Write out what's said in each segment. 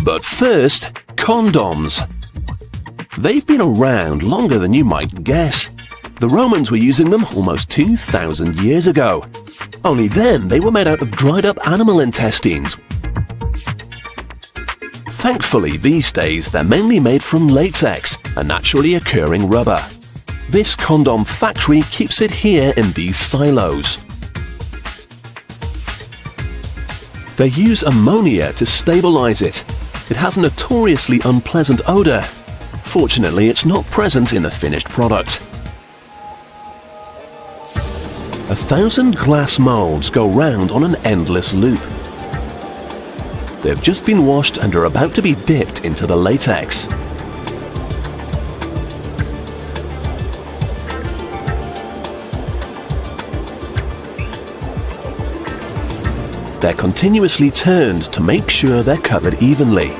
But first, condoms. They've been around longer than you might guess. The Romans were using them almost 2,000 years ago. Only then they were made out of dried up animal intestines. Thankfully, these days they're mainly made from latex, a naturally occurring rubber. This condom factory keeps it here in these silos. They use ammonia to stabilize it. It has a notoriously unpleasant odor. Fortunately, it's not present in the finished product. 1,000 glass molds go round on an endless loop. They've just been washed and are about to be dipped into the latex. They're continuously turned to make sure they're covered evenly.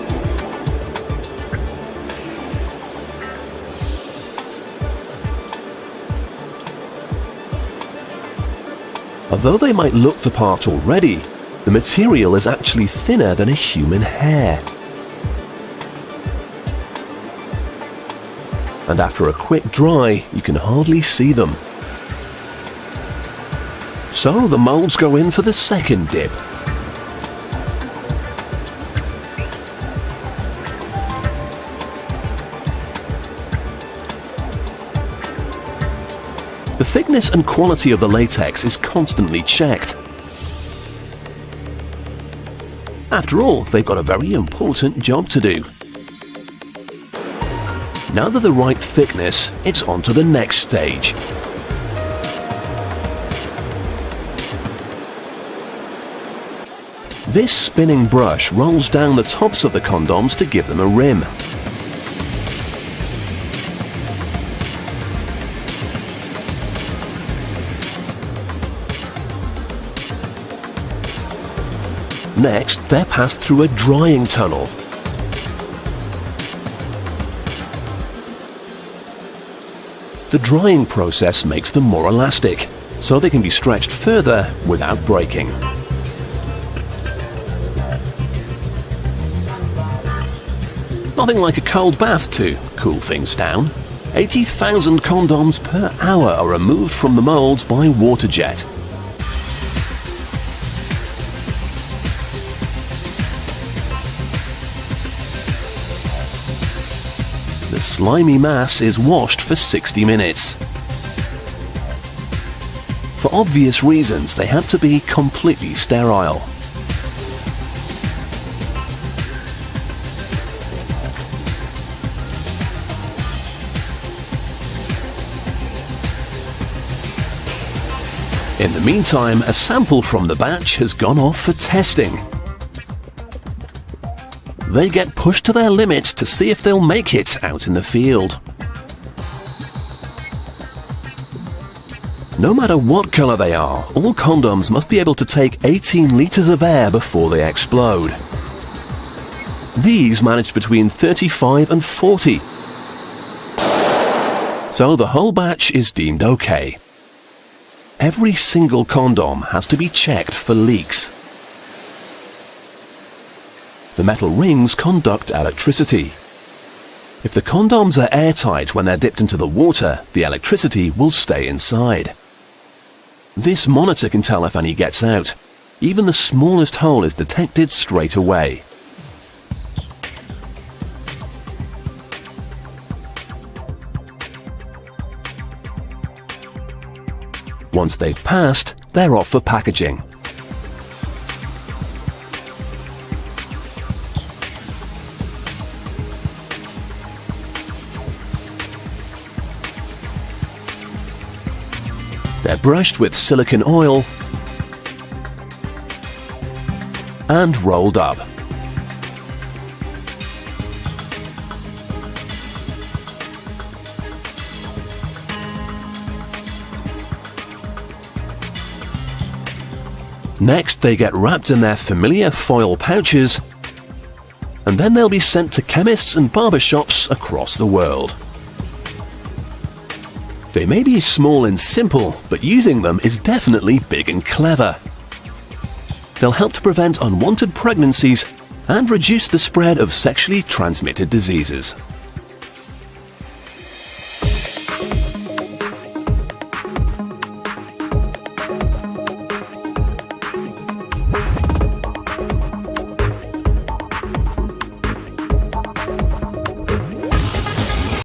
Although they might look the part already, the material is actually thinner than a human hair. And after a quick dry, you can hardly see them. So the molds go in for the second dip. The thickness and quality of the latex is constantly checked. After all, they've got a very important job to do. Now they're the right thickness, it's on to the next stage. This spinning brush rolls down the tops of the condoms to give them a rim. Next, they're passed through a drying tunnel. The drying process makes them more elastic, so they can be stretched further without breaking. Nothing like a cold bath to cool things down. 80,000 condoms per hour are removed from the molds by water jet. The slimy mass is washed for 60 minutes. For obvious reasons, they have to be completely sterile. In the meantime, a sample from the batch has gone off for testing. They get pushed to their limits to see if they'll make it out in the field. No matter what color they are, all condoms must be able to take 18 liters of air before they explode. These managed between 35 and 40. So the whole batch is deemed okay. Every single condom has to be checked for leaks. The metal rings conduct electricity. If the condoms are airtight when they're dipped into the water, the electricity will stay inside. This monitor can tell if any gets out. Even the smallest hole is detected straight away. Once they've passed, they're off for packaging. They're brushed with silicone oil and rolled up. Next, they get wrapped in their familiar foil pouches, and then they'll be sent to chemists and barbershops across the world. They may be small and simple, but using them is definitely big and clever. They'll help to prevent unwanted pregnancies and reduce the spread of sexually transmitted diseases.